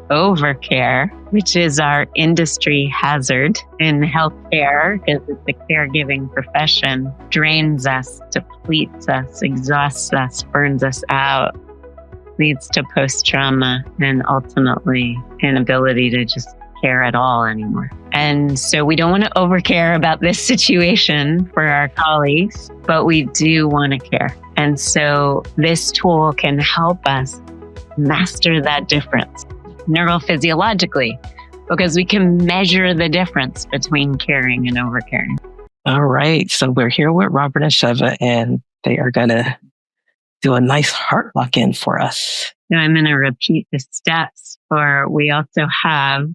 overcare, which is our industry hazard in healthcare because it's a caregiving profession, drains us, depletes us, exhausts us, burns us out, leads to post-trauma, and ultimately inability to just care at all anymore. And so we don't want to overcare about this situation for our colleagues, but we do want to care. And so this tool can help us master that difference neurophysiologically, because we can measure the difference between caring and overcaring. All right. So we're here with Robert and Sheva, and they are going to do a nice heart lock-in for us. Now I'm going to repeat the steps for, we also have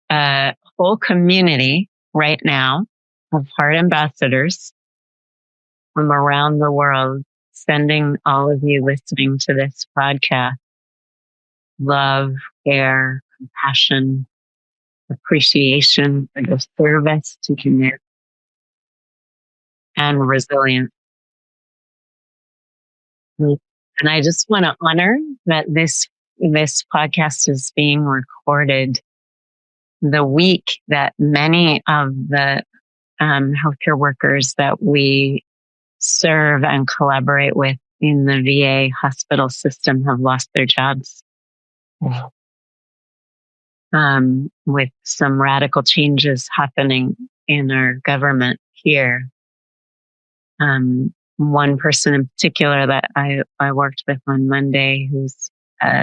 a whole community right now of heart ambassadors from around the world, sending all of you listening to this podcast love, care, compassion, appreciation for the service to connect, and resilience. And I just want to honor that this podcast is being recorded the week that many of the healthcare workers that we serve and collaborate with in the VA hospital system have lost their jobs. With some radical changes happening in our government here. One person in particular that I worked with on Monday who's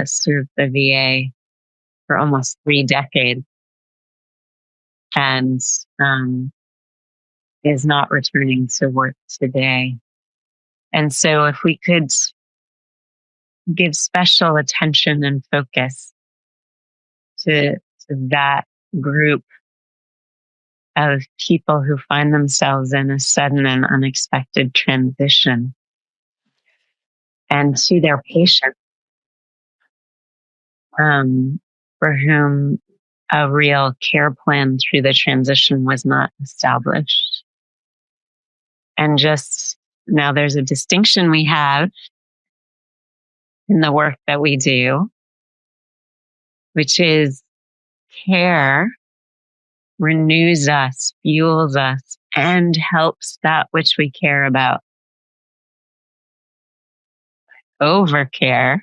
served the VA for almost 3 decades and is not returning to work today. And so if we could give special attention and focus to that group of people who find themselves in a sudden and unexpected transition, and to their patients for whom a real care plan through the transition was not established. And just now there's a distinction we have in the work that we do, which is care renews us, fuels us, and helps that which we care about. Overcare,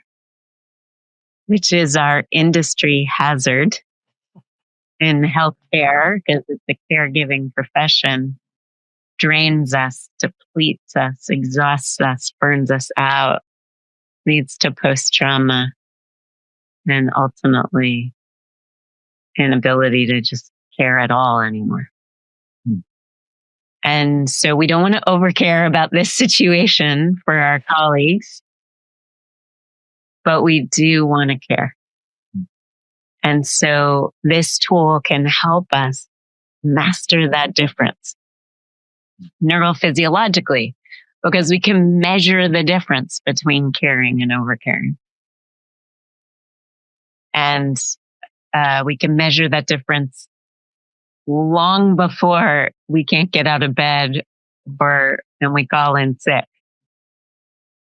which is our industry hazard in healthcare because it's a caregiving profession, drains us, depletes us, exhausts us, burns us out, leads to post-trauma, and ultimately inability to just care at all anymore. And so we don't want to overcare about this situation for our colleagues, but we do want to care. And so this tool can help us master that difference neurophysiologically, because we can measure the difference between caring and overcaring. And we can measure that difference long before we can't get out of bed and we call in sick.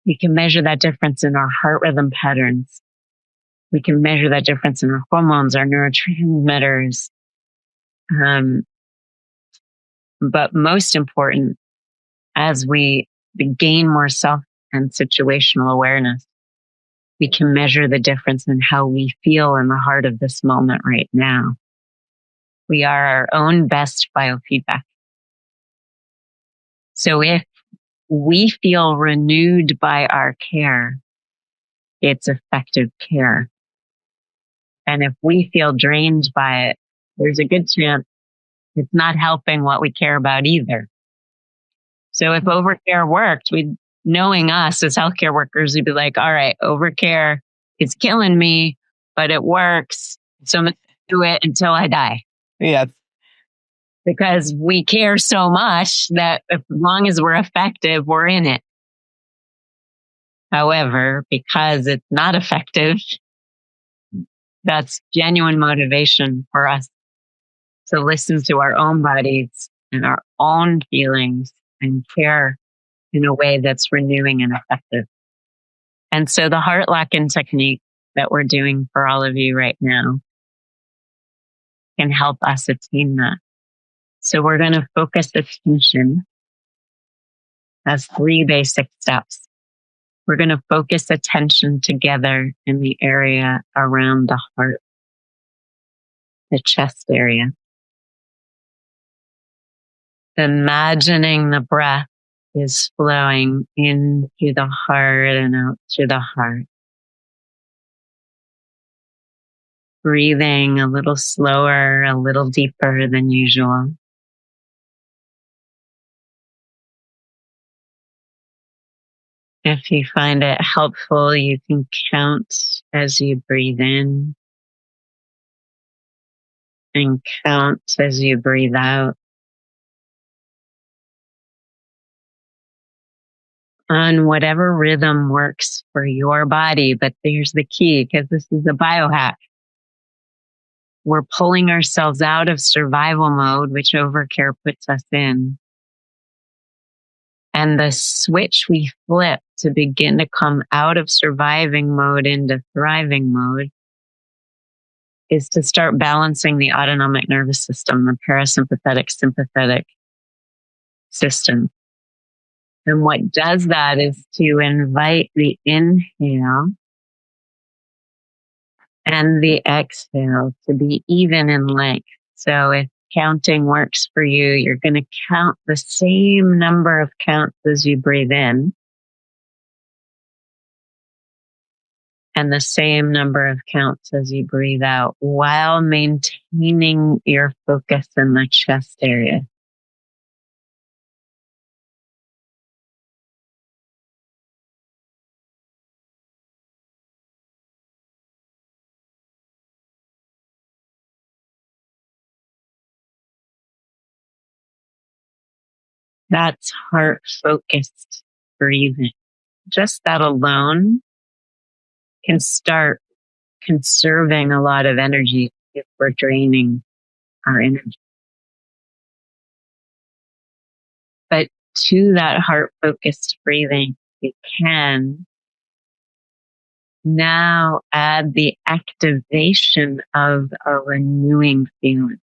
We can measure that difference in our heart rhythm patterns. We can measure that difference in our hormones, our neurotransmitters. But most important, as we gain more self and situational awareness, we can measure the difference in how we feel in the heart of this moment right now. We are our own best biofeedback. So if we feel renewed by our care, it's effective care. And if we feel drained by it, there's a good chance it's not helping what we care about either. So if overcare worked, knowing us as healthcare workers, we'd be like, all right, overcare is killing me, but it works. So I'm going to do it until I die. Yeah. Because we care so much that as long as we're effective, we're in it. However, because it's not effective, that's genuine motivation for us to listen to our own bodies and our own feelings and care in a way that's renewing and effective. And so the heart lock-in technique that we're doing for all of you right now can help us attain that. So we're going to focus attention as 3 basic steps. We're going to focus attention together in the area around the heart, the chest area. Imagining the breath is flowing into the heart and out through the heart. Breathing a little slower, a little deeper than usual. If you find it helpful, you can count as you breathe in and count as you breathe out. On whatever rhythm works for your body, but here's the key, because this is a biohack. We're pulling ourselves out of survival mode, which overcare puts us in. And the switch we flip to begin to come out of surviving mode into thriving mode is to start balancing the autonomic nervous system, the parasympathetic, sympathetic system. And what does that is to invite the inhale and the exhale to be even in length. So if counting works for you, you're going to count the same number of counts as you breathe in and the same number of counts as you breathe out while maintaining your focus in the chest area. That's heart-focused breathing. Just that alone can start conserving a lot of energy if we're draining our energy. But to that heart-focused breathing, you can now add the activation of a renewing feeling.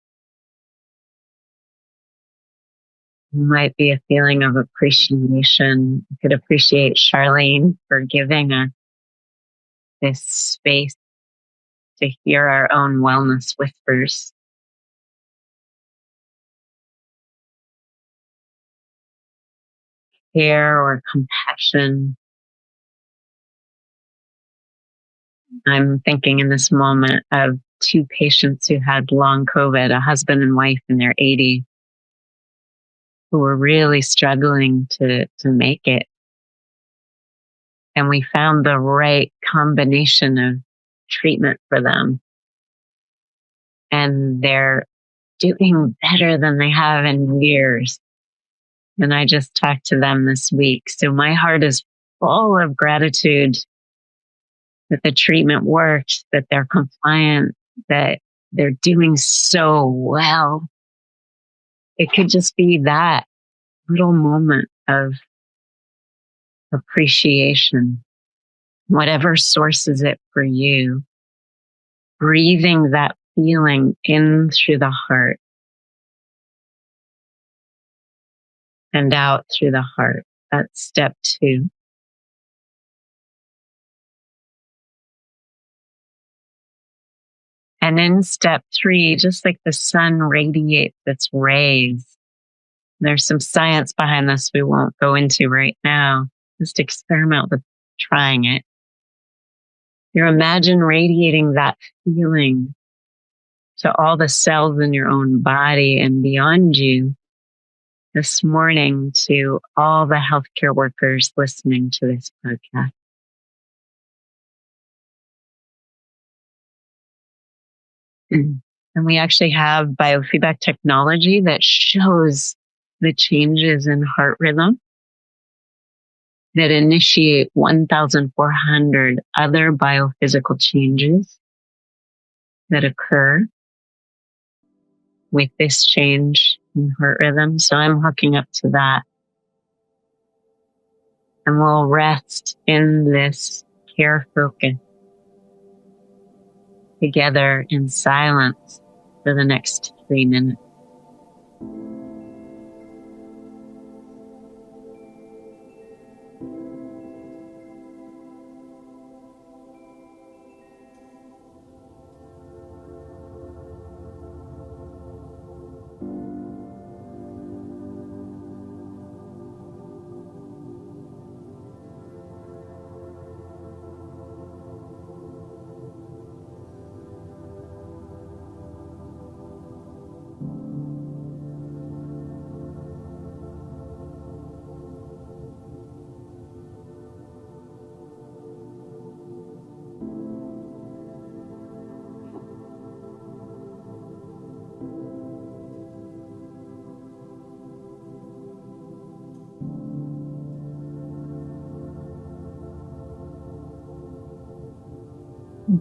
It might be a feeling of appreciation. You could appreciate Charlene for giving us this space to hear our own wellness whispers. Care or compassion. I'm thinking in this moment of 2 patients who had long COVID, a husband and wife in their 80s, who were really struggling to make it. And we found the right combination of treatment for them. And they're doing better than they have in years. And I just talked to them this week. So my heart is full of gratitude that the treatment worked, that they're compliant, that they're doing so well. It could just be that little moment of appreciation, whatever sources it for you, breathing that feeling in through the heart and out through the heart. That's step 2. And in step 3, just like the sun radiates its rays, there's some science behind this we won't go into right now. Just experiment with trying it. You imagine radiating that feeling to all the cells in your own body and beyond you this morning, to all the healthcare workers listening to this podcast. And we actually have biofeedback technology that shows the changes in heart rhythm that initiate 1,400 other biophysical changes that occur with this change in heart rhythm. So I'm hooking up to that. And we'll rest in this care focus together in silence for the next 3 minutes.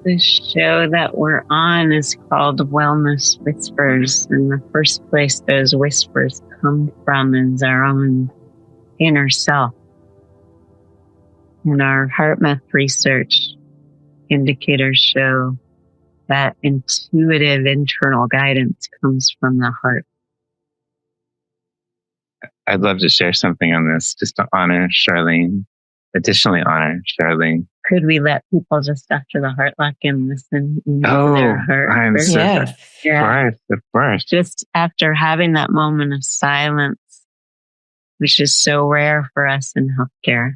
The show that we're on is called Wellness Whispers, and the first place those whispers come from is our own inner self. And our HeartMath research indicators show that intuitive internal guidance comes from the heart. I'd love to share something on this, just to honor Charlene, additionally honor Charlene. Could we let people just after the heart lock in listen? Their heart? I'm so yeah. Of course. Just after having that moment of silence, which is so rare for us in healthcare.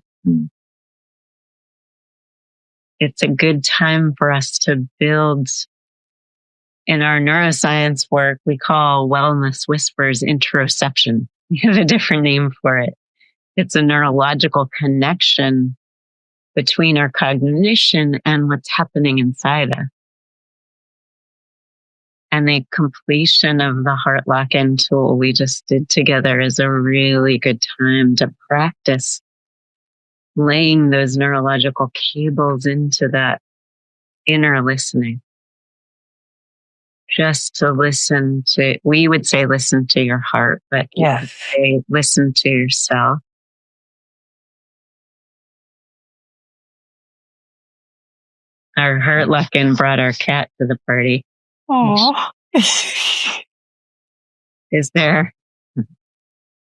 It's a good time for us to build. In our neuroscience work, we call wellness whispers interoception. We have a different name for it. It's a neurological connection between our cognition and what's happening inside us. And the completion of the heart lock-in tool we just did together is a really good time to practice laying those neurological cables into that inner listening. Just to listen to, we would say listen to your heart, but you could say listen to yourself. Our heart lock-in brought our cat to the party. Aww. Is there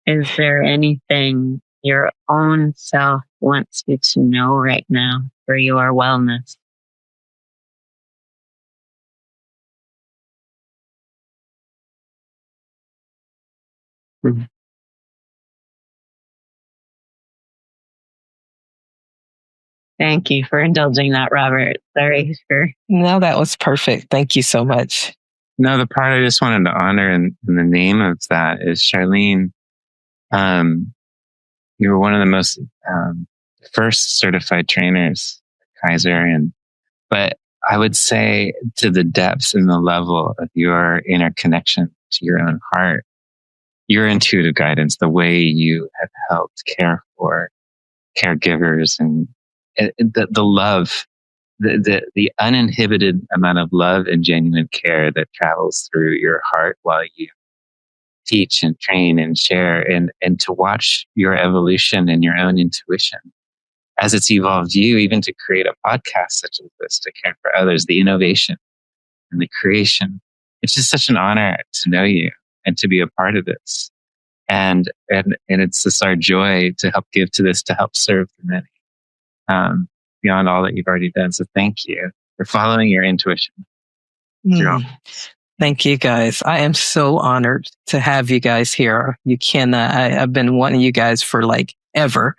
anything your own self wants you to know right now for your wellness? Mm-hmm. Thank you for indulging that, Robert. Sorry for... No, that was perfect. Thank you so much. No, the part I just wanted to honor in the name of that is Charlene. You were one of the most first certified trainers at Kaiser, but I would say to the depths and the level of your inner connection to your own heart, your intuitive guidance, the way you have helped care for caregivers, and the love, the uninhibited amount of love and genuine care that travels through your heart while you teach and train and share, and to watch your evolution and your own intuition as it's evolved you even to create a podcast such as this, to care for others, the innovation and the creation. It's just such an honor to know you and to be a part of this. And it's just our joy to help give to this, to help serve the many. Beyond all that you've already done. So thank you for following your intuition. Thank you, guys. I am so honored to have you guys here. I've been wanting you guys for like ever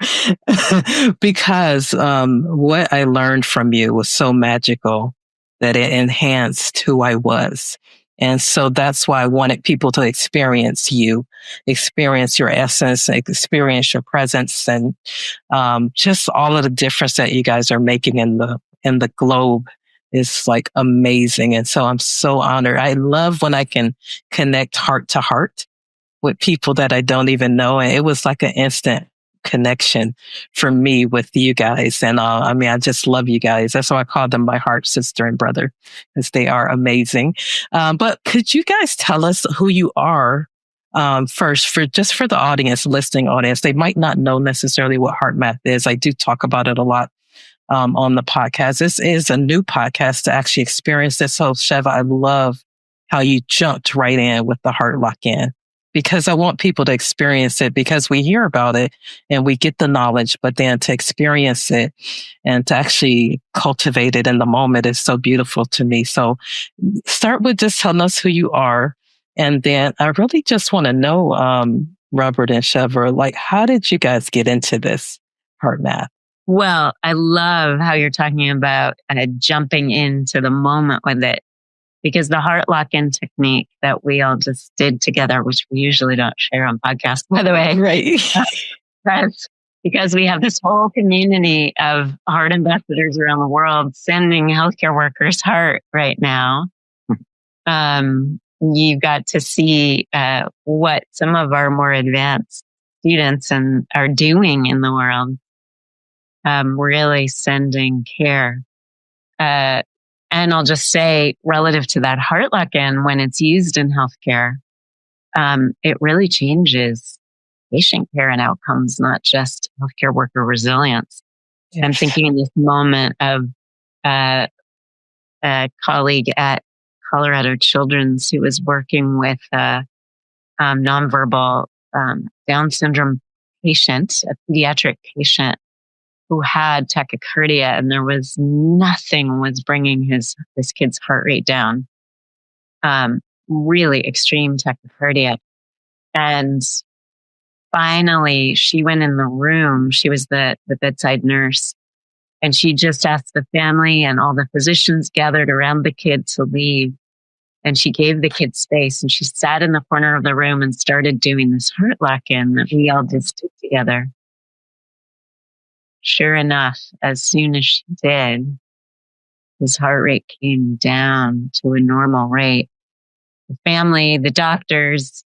because what I learned from you was so magical that it enhanced who I was. And so that's why I wanted people to experience you, experience your essence, experience your presence, and just all of the difference that you guys are making in the globe is like amazing. And so I'm so honored. I love when I can connect heart to heart with people that I don't even know. And it was like an instant connection for me with you guys. And I just love you guys. That's why I call them my heart sister and brother, because they are amazing. But could you guys tell us who you are first, for the audience, listening audience? They might not know necessarily what HeartMath is. I do talk about it a lot on the podcast. This is a new podcast to actually experience this. So Sheva, I love how you jumped right in with the heart lock-in, because I want people to experience it, because we hear about it and we get the knowledge, but then to experience it and to actually cultivate it in the moment is so beautiful to me. So start with just telling us who you are. And then I really just want to know, Robert and Sheva, like, how did you guys get into this HeartMath? Well, I love how you're talking about jumping into the moment with it, because the heart lock-in technique that we all just did together, which we usually don't share on podcasts, by the way. Right. That's because we have this whole community of heart ambassadors around the world sending healthcare workers heart right now. You got to see what some of our more advanced students are doing in the world. Really sending care. And I'll just say, relative to that heart lock-in, when it's used in healthcare, it really changes patient care and outcomes, not just healthcare worker resilience. Yes. I'm thinking in this moment of a colleague at Colorado Children's who was working with a nonverbal Down syndrome patient, a pediatric patient, who had tachycardia, and there was nothing was bringing his kid's heart rate down. Really extreme tachycardia. And finally, she went in the room. She was the bedside nurse. And she just asked the family and all the physicians gathered around the kid to leave. And she gave the kid space. And she sat in the corner of the room and started doing this heart lock-in that we all just did together. Sure enough, as soon as she did, his heart rate came down to a normal rate. The family, the doctors,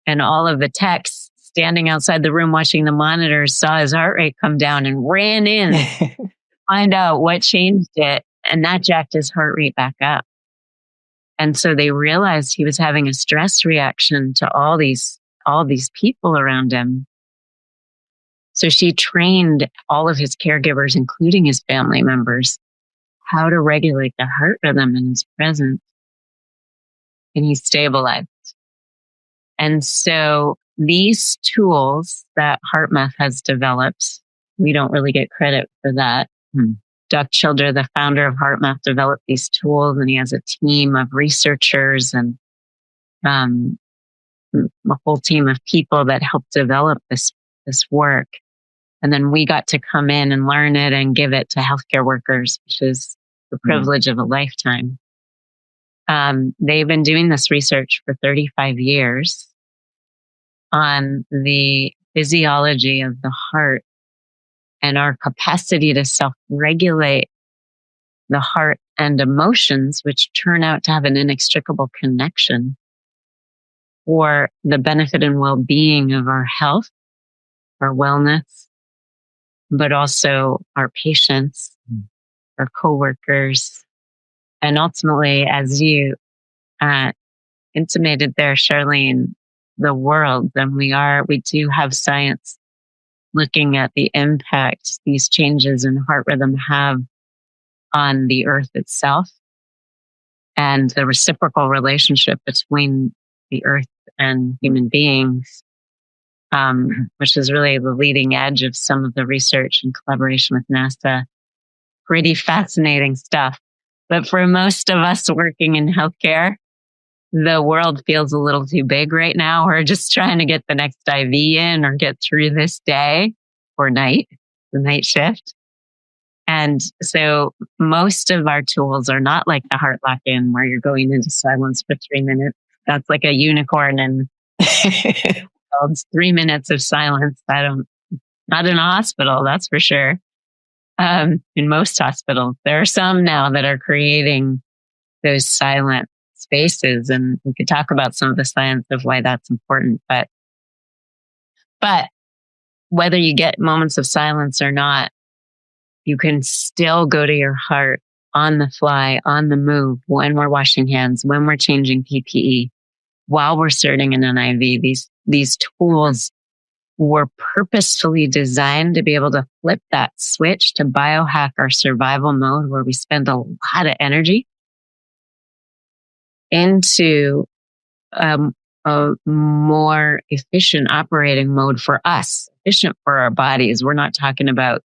and all of the techs standing outside the room watching the monitors saw his heart rate come down and ran in to find out what changed it. And that jacked his heart rate back up. And so they realized he was having a stress reaction to all these people around him. So she trained all of his caregivers, including his family members, how to regulate the heart rhythm in his presence. And he stabilized. And so these tools that HeartMath has developed, we don't really get credit for that. Doug Childer, the founder of HeartMath, developed these tools, and he has a team of researchers and a whole team of people that helped develop this work. And then we got to come in and learn it and give it to healthcare workers, which is the privilege of a lifetime. They've been doing this research for 35 years on the physiology of the heart and our capacity to self-regulate the heart and emotions, which turn out to have an inextricable connection for the benefit and well-being of our health, our wellness, but also our patients, our coworkers, and ultimately, as you intimated there, Charlene, the world. And we do have science looking at the impact these changes in heart rhythm have on the earth itself and the reciprocal relationship between the earth and human beings. Which is really the leading edge of some of the research in collaboration with NASA. Pretty fascinating stuff. But for most of us working in healthcare, the world feels a little too big right now. We're just trying to get the next IV in or get through this day or night, the night shift. And so most of our tools are not like the heart lock-in where you're going into silence for 3 minutes. That's like a unicorn and it's 3 minutes of silence. Not in a hospital, that's for sure. In most hospitals, there are some now that are creating those silent spaces, and we could talk about some of the science of why that's important. But whether you get moments of silence or not, you can still go to your heart on the fly, on the move, when we're washing hands, when we're changing PPE, while we're starting an IV. These tools we're purposefully designed to be able to flip that switch to biohack our survival mode, where we spend a lot of energy, into a more efficient operating mode for us, efficient for our bodies. We're not talking about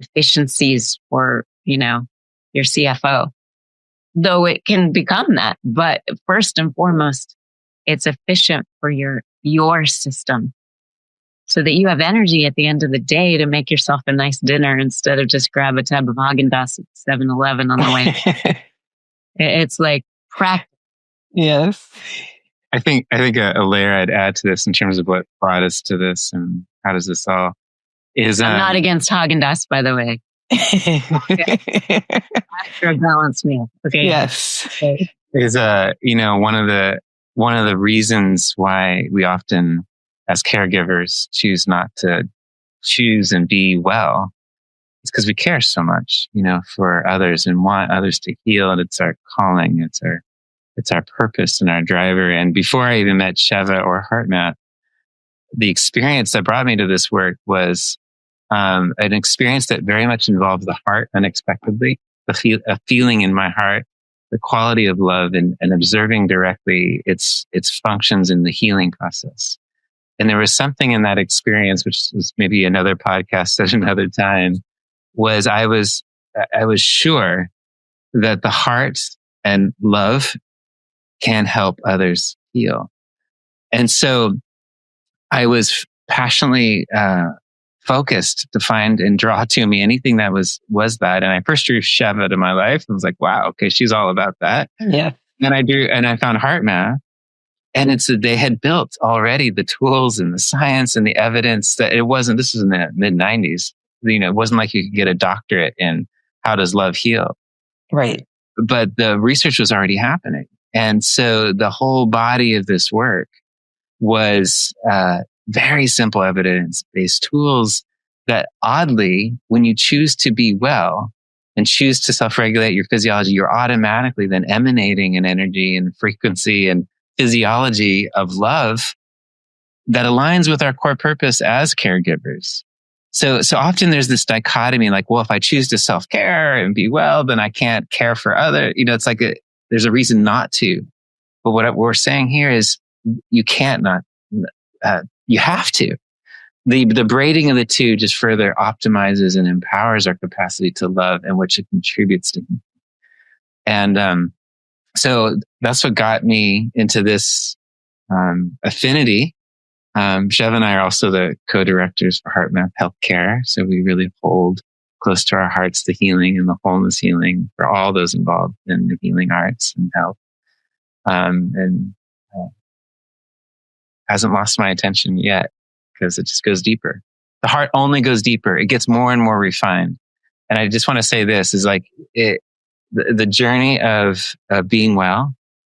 efficiencies for, your CFO, though it can become that. But first and foremost, it's efficient for your system, so that you have energy at the end of the day to make yourself a nice dinner instead of just grab a tub of Haagen-Dazs at 7-Eleven on the way. It's like practice. Yes. I think a layer I'd add to this in terms of what brought us to this and how does this all is. I'm not against Haagen-Dazs, by the way. After a balanced meal. Okay. Yes. Okay. Is one of the reasons why we often, as caregivers, choose not to choose and be well. It's because we care so much, for others and want others to heal. And it's our calling. It's our purpose and our driver. And before I even met Sheva or HeartMath, the experience that brought me to this work was an experience that very much involved the heart unexpectedly, a feeling in my heart, the quality of love, and observing directly its functions in the healing process. And there was something in that experience, which was maybe another podcast at another time, was I was sure that the heart and love can help others heal. And so I was passionately focused to find and draw to me anything that was that. And I first drew Sheva to my life and was like, wow, okay, she's all about that. Yeah. And I found HeartMath. And they had built already the tools and the science and the evidence that this was in the mid 90s. It wasn't like you could get a doctorate in how does love heal. Right. But the research was already happening. And so the whole body of this work was very simple evidence-based tools that, oddly, when you choose to be well and choose to self-regulate your physiology, you're automatically then emanating an energy and frequency and physiology of love that aligns with our core purpose as caregivers. So often there's this dichotomy, like, well, if I choose to self-care and be well, then I can't care for others. It's like there's a reason not to. But what we're saying here is you can't not, you have to. The braiding of the two just further optimizes and empowers our capacity to love, and which it contributes to. And so that's what got me into this affinity. Sheva and I are also the co-directors for HeartMath Healthcare. So we really hold close to our hearts the healing and the wholeness healing for all those involved in the healing arts and health. And hasn't lost my attention yet, because it just goes deeper. The heart only goes deeper. It gets more and more refined. And I just want to say this is like the journey of being well,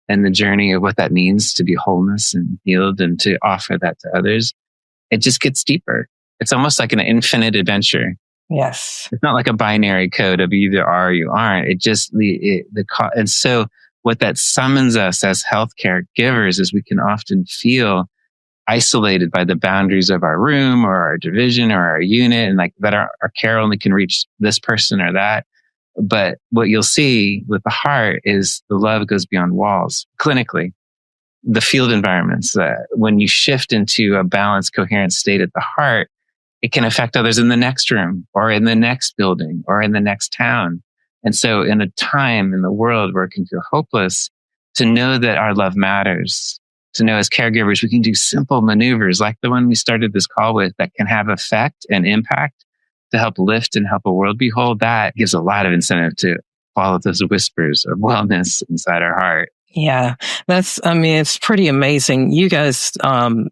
and the journey of what that means to be wholeness and healed and to offer that to others. It just gets deeper. It's almost like an infinite adventure. Yes. It's not like a binary code of you either are or you aren't. And so what that summons us as healthcare givers is we can often feel isolated by the boundaries of our room or our division or our unit, and like that our care only can reach this person or that. But what you'll see with the heart is the love goes beyond walls. Clinically, the field environments, when you shift into a balanced, coherent state at the heart, it can affect others in the next room or in the next building or in the next town. And so in a time in the world where it can feel hopeless, to know that our love matters, to know as caregivers, we can do simple maneuvers like the one we started this call with that can have effect and impact to help lift and help a world be whole. That gives a lot of incentive to follow those whispers of wellness inside our heart. Yeah, it's pretty amazing. You guys,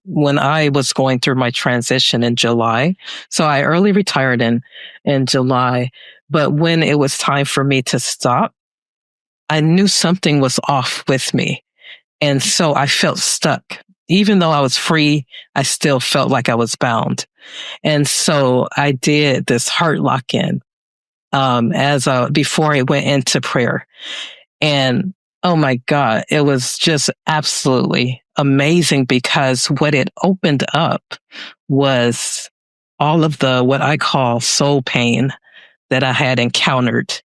when I was going through my transition in July, so I early retired in July, but when it was time for me to stop, I knew something was off with me. And so I felt stuck. Even though I was free, I still felt like I was bound. And so I did this heart lock-in, before I went into prayer. And oh my God, it was just absolutely amazing because what it opened up was all of the, what I call soul pain that I had encountered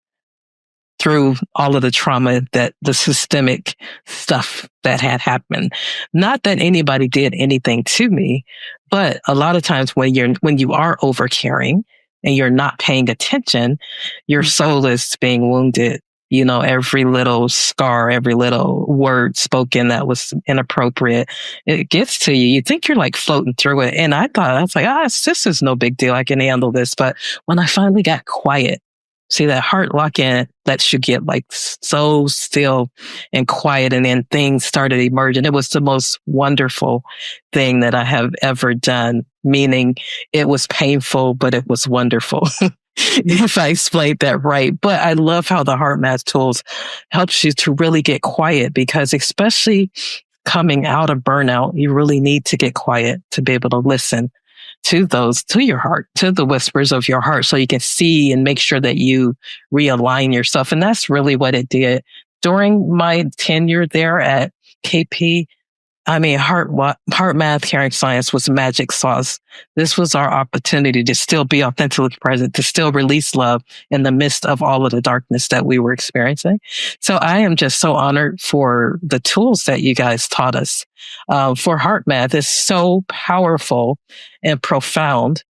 through all of the trauma, that the systemic stuff that had happened. Not that anybody did anything to me, but a lot of times when you are over caring and you're not paying attention, your soul is being wounded. You know, every little scar, every little word spoken that was inappropriate, it gets to you. You think you're like floating through it. And I was like, this is no big deal. I can handle this. But when I finally got quiet, see that heart lock in, lets you get like so still and quiet. And then things started emerging. It was the most wonderful thing that I have ever done, meaning it was painful, but it was wonderful. If I explained that right. But I love how the HeartMath tools helps you to really get quiet, because especially coming out of burnout, you really need to get quiet to be able to listen to your heart, to the whispers of your heart, so you can see and make sure that you realign yourself. And that's really what it did during my tenure there at KP. I mean, HeartMath Caring Science was magic sauce. This was our opportunity to still be authentically present, to still release love in the midst of all of the darkness that we were experiencing. So I am just so honored for the tools that you guys taught us. For HeartMath, it's so powerful and profound.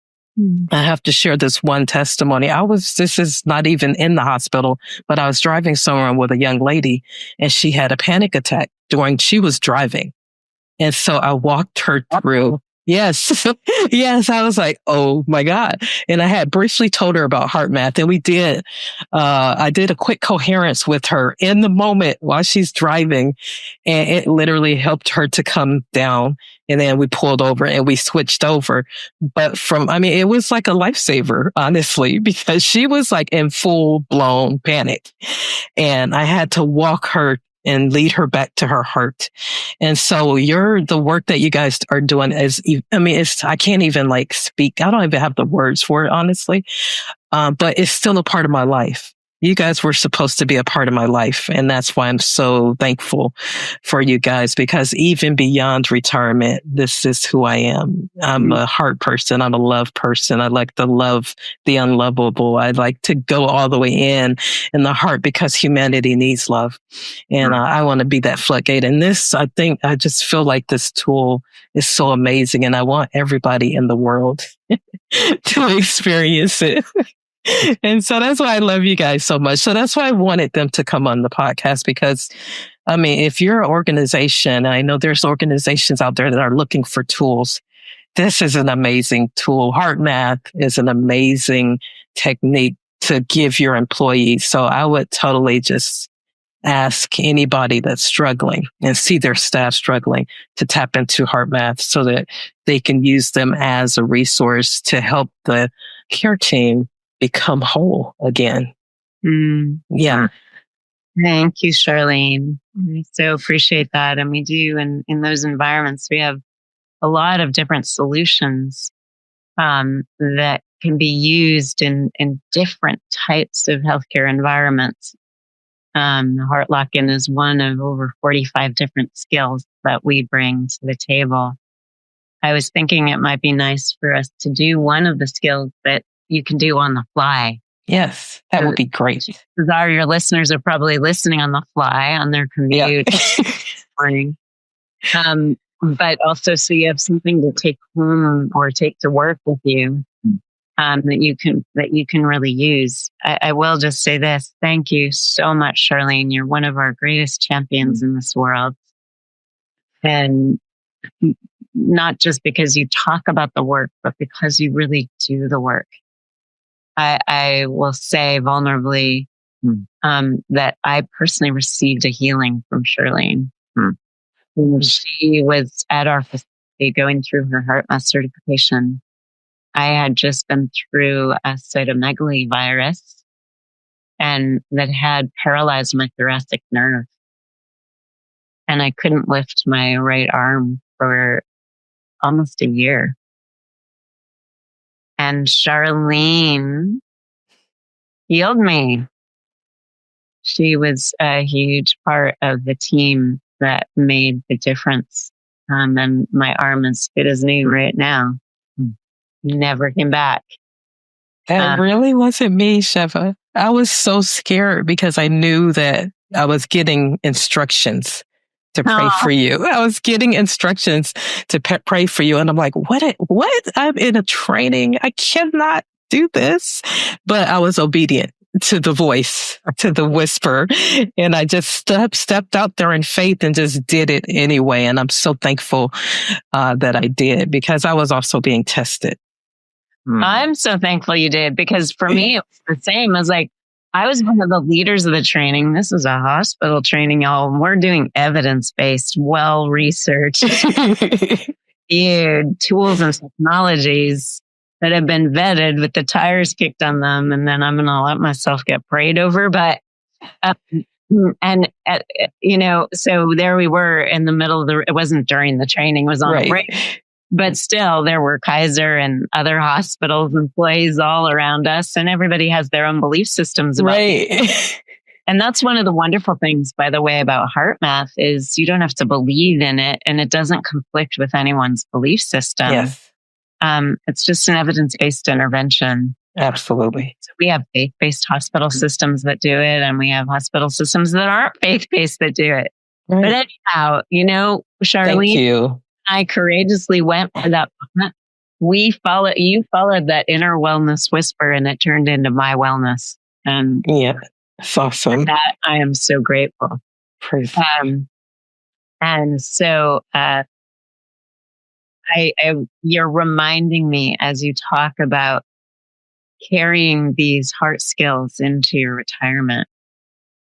I have to share this one testimony. This is not even in the hospital, but I was driving somewhere with a young lady, and she had a panic attack she was driving. And so I walked her through. Yes. Yes. I was like, oh my God. And I had briefly told her about HeartMath, and I did a quick coherence with her in the moment while she's driving. And it literally helped her to come down. And then we pulled over and we switched over. But it was like a lifesaver, honestly, because she was like in full blown panic. And I had to walk her and lead her back to her heart. And so the work that you guys are doing I can't even like speak. I don't even have the words for it, honestly. But it's still a part of my life. You guys were supposed to be a part of my life. And that's why I'm so thankful for you guys, because even beyond retirement, this is who I am. I'm a heart person. I'm a love person. I like to love the unlovable. I like to go all the way in the heart, because humanity needs love. And I want to be that floodgate. And I just feel like this tool is so amazing. And I want everybody in the world to experience it. And so that's why I love you guys so much. So that's why I wanted them to come on the podcast, because if you're an organization, I know there's organizations out there that are looking for tools. This is an amazing tool. HeartMath is an amazing technique to give your employees. So I would totally just ask anybody that's struggling and see their staff struggling to tap into HeartMath, so that they can use them as a resource to help the care team become whole again. Yeah. Thank you, Charlene. I so appreciate that. And we do, in those environments, we have a lot of different solutions that can be used in different types of healthcare environments. Heart lock-in is one of over 45 different skills that we bring to the table. I was thinking it might be nice for us to do one of the skills that you can do on the fly. Yes, that would be great. Your listeners are probably listening on the fly on their commute this morning. But also, so you have something to take home or take to work with you that you can really use. I will just say this. Thank you so much, Charlene. You're one of our greatest champions in this world. And not just because you talk about the work, but because you really do the work. I will say vulnerably that I personally received a healing from Charlene. She was at our facility going through her HeartMath certification. I had just been through a cytomegalovirus virus, and that had paralyzed my thoracic nerve. And I couldn't lift my right arm for almost a year. And Charlene healed me. She was a huge part of the team that made the difference And my arm is fit as new right now. Never came back. That really wasn't me, Sheva. I was so scared because I knew that I was getting instructions to pray for you. I was getting instructions to pray for you. And I'm like, what? I'm in a training. I cannot do this. But I was obedient to the voice, to the whisper. And I just stepped out there in faith and just did it anyway. And I'm so thankful that I did, because I was also being tested. I'm so thankful you did, because for me, it was the same. I was like, I was one of the leaders of the training. This is a hospital training, y'all. And we're doing evidence-based, well-researched tools and technologies that have been vetted with the tires kicked on them. And then I'm going to let myself get prayed over. But, so there we were in the middle of it wasn't during the training, it was on the break. But still, there were Kaiser and other hospitals employees all around us, and everybody has their own belief systems about it. And that's one of the wonderful things, by the way, about HeartMath is you don't have to believe in it, and it doesn't conflict with anyone's belief system. Yes. It's just an evidence-based intervention. Absolutely. So we have faith-based hospital systems that do it, and we have hospital systems that aren't faith-based that do it. Right. But anyhow, Charlene, thank you. I courageously went for that moment. You followed that inner wellness whisper, and it turned into my wellness. And yeah, it's awesome. For that I am so grateful. Praise. And so, you're reminding me as you talk about carrying these heart skills into your retirement,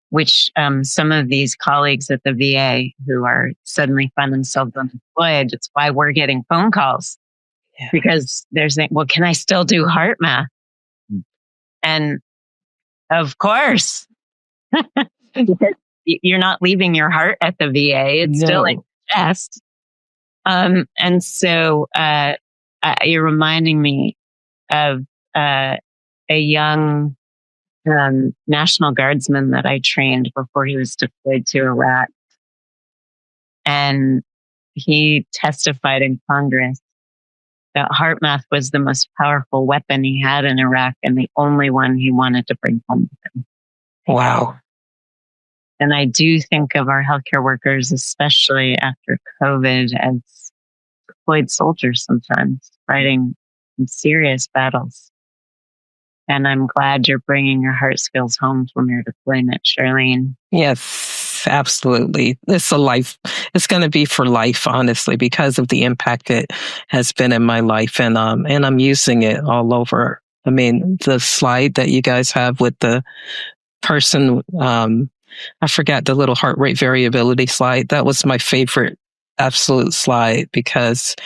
which some of these colleagues at the VA who are suddenly find themselves unemployed, it's why we're getting phone calls. Yeah. Because they're saying, well, can I still do HeartMath? And of course, because you're not leaving your heart at the VA. It's still in your chest. And so you're reminding me of a young National Guardsman that I trained before he was deployed to Iraq. And he testified in Congress that HeartMath was the most powerful weapon he had in Iraq and the only one he wanted to bring home with him. Wow. And I do think of our healthcare workers, especially after COVID, as deployed soldiers sometimes fighting in serious battles. And I'm glad you're bringing your heart skills home from your deployment, Charlene. Yes, absolutely. It's going to be for life, honestly, because of the impact it has been in my life. And I'm using it all over. I mean, the slide that you guys have with the person, I forgot the little heart rate variability slide. That was my favorite absolute slide because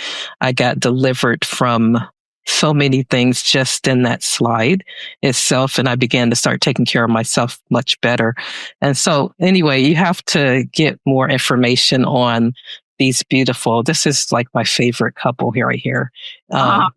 I got delivered from so many things just in that slide itself. And I began to start taking care of myself much better. And so anyway, you have to get more information on these beautiful, this is like my favorite couple here, right here. They're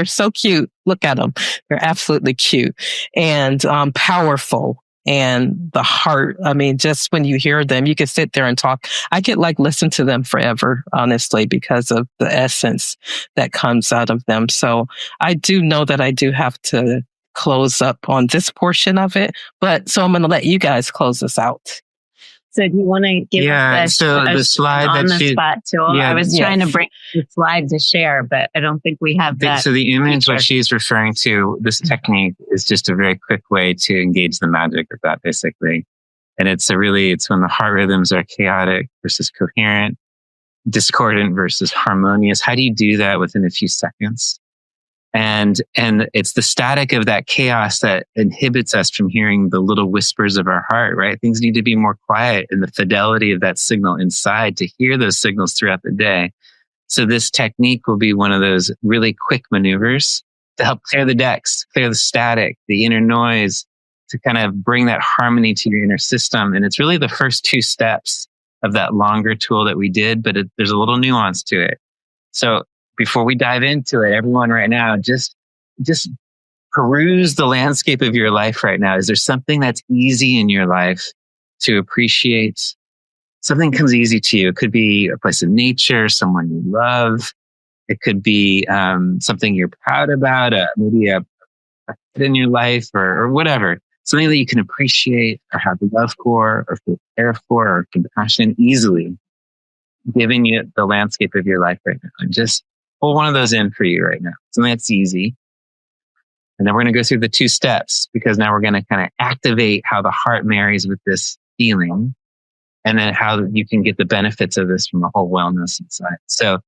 so cute. Look at them. They're absolutely cute and powerful. And the heart, I mean, just when you hear them, you can sit there and talk. I could listen to them forever, honestly, because of the essence that comes out of them. So I do know that I do have to close up on this portion of it, so I'm going to let you guys close this out. So do you want to give us the slide on that the spot tool? I was trying to bring the slide to share, but I don't think we have that. So the image what she's referring to, this technique is just a very quick way to engage the magic of that, basically. And it's when the heart rhythms are chaotic versus coherent, discordant versus harmonious. How do you do that within a few seconds? And it's the static of that chaos that inhibits us from hearing the little whispers of our heart, right? Things need to be more quiet in the fidelity of that signal inside to hear those signals throughout the day. So this technique will be one of those really quick maneuvers to help clear the decks, clear the static, the inner noise, to kind of bring that harmony to your inner system. And it's really the first two steps of that longer tool that we did, but there's a little nuance to it. So before we dive into it, everyone right now, just peruse the landscape of your life right now. Is there something that's easy in your life to appreciate, something comes easy to you. It could be a place of nature, someone you love. It could be something you're proud about, maybe a fit in your life or whatever. Something that you can appreciate or have love for or feel care for or compassion easily, giving you the landscape of your life right now. And just pull one of those in for you right now. Something that's easy. And then we're going to go through the 2 steps, because now we're going to kind of activate how the heart marries with this feeling, and then how you can get the benefits of this from the whole wellness inside. So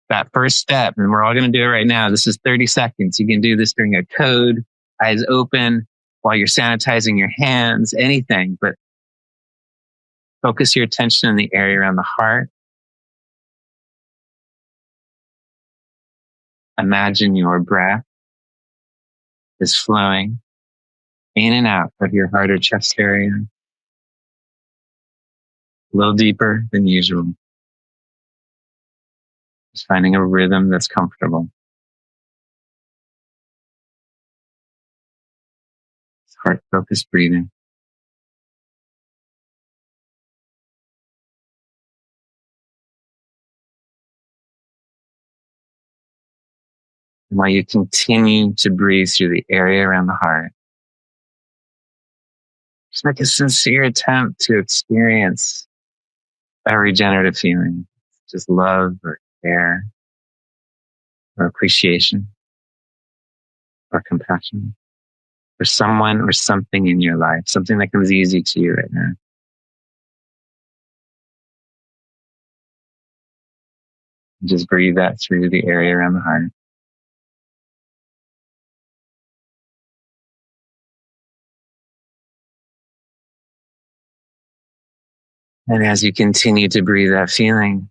that first step, and we're all going to do it right now. This is 30 seconds. You can do this during a code, eyes open, while you're sanitizing your hands, anything, but focus your attention in the area around the heart. Imagine your breath is flowing in and out of your heart or chest area, a little deeper than usual. Just finding a rhythm that's comfortable. Heart-focused breathing. And while you continue to breathe through the area around the heart, just make a sincere attempt to experience a regenerative feeling. Just love or care or appreciation or compassion for someone or something in your life, something that comes easy to you right now. Just breathe that through the area around the heart. And as you continue to breathe that feeling,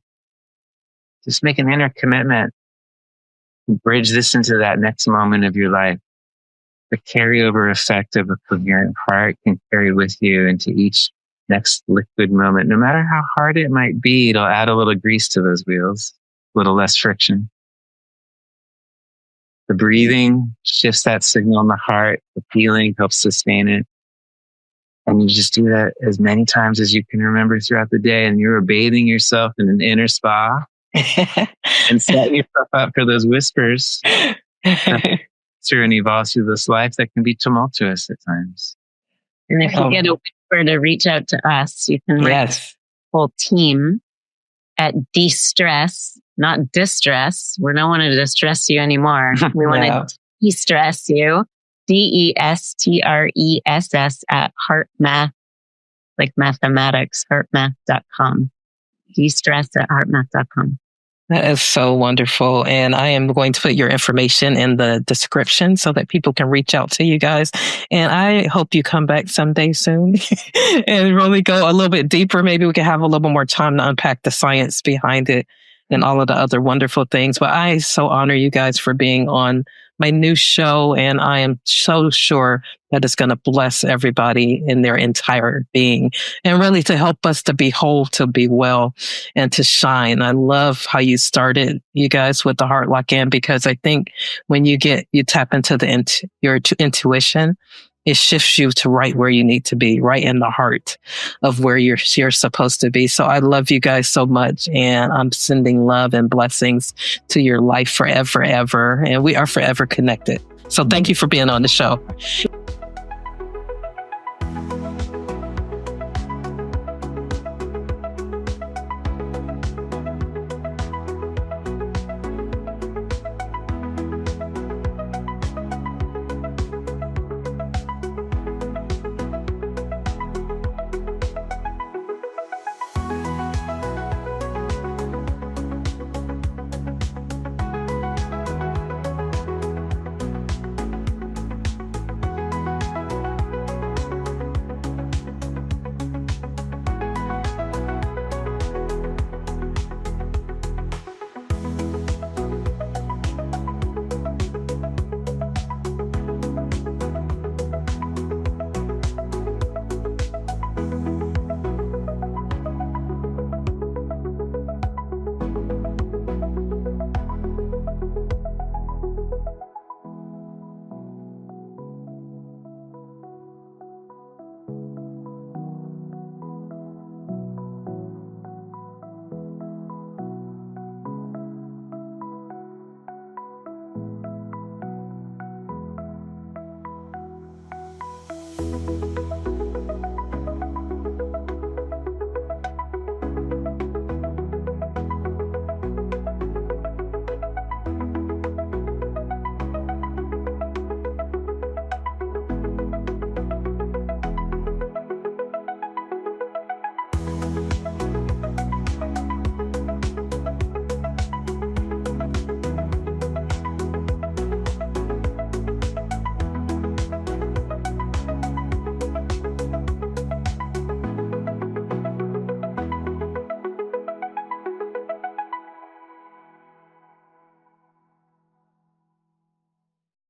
just make an inner commitment. Bridge this into that next moment of your life. The carryover effect of a coherent heart can carry with you into each next liquid moment. No matter how hard it might be, it'll add a little grease to those wheels, a little less friction. The breathing shifts that signal in the heart. The feeling helps sustain it. And you just do that as many times as you can remember throughout the day. And you're bathing yourself in an inner spa and set yourself up for those whispers through and evolve through this life that can be tumultuous at times. And if you get a whisper to reach out to us, you can write the whole team at de-stress, not distress. We don't want to distress you anymore. We want to de-stress you. DESTRESS at HeartMath, like mathematics, HeartMath.com. De-stress at HeartMath.com. That is so wonderful. And I am going to put your information in the description so that people can reach out to you guys. And I hope you come back someday soon and really go a little bit deeper. Maybe we can have a little bit more time to unpack the science behind it and all of the other wonderful things. But I so honor you guys for being on my new show. And I am so sure that it's going to bless everybody in their entire being and really to help us to be whole, to be well, and to shine. I love how you started, you guys, with the heart lock in, because I think when you tap into your intuition, it shifts you to right where you need to be, right in the heart of where you're supposed to be. So I love you guys so much, and I'm sending love and blessings to your life forever, ever. And we are forever connected. So thank you for being on the show.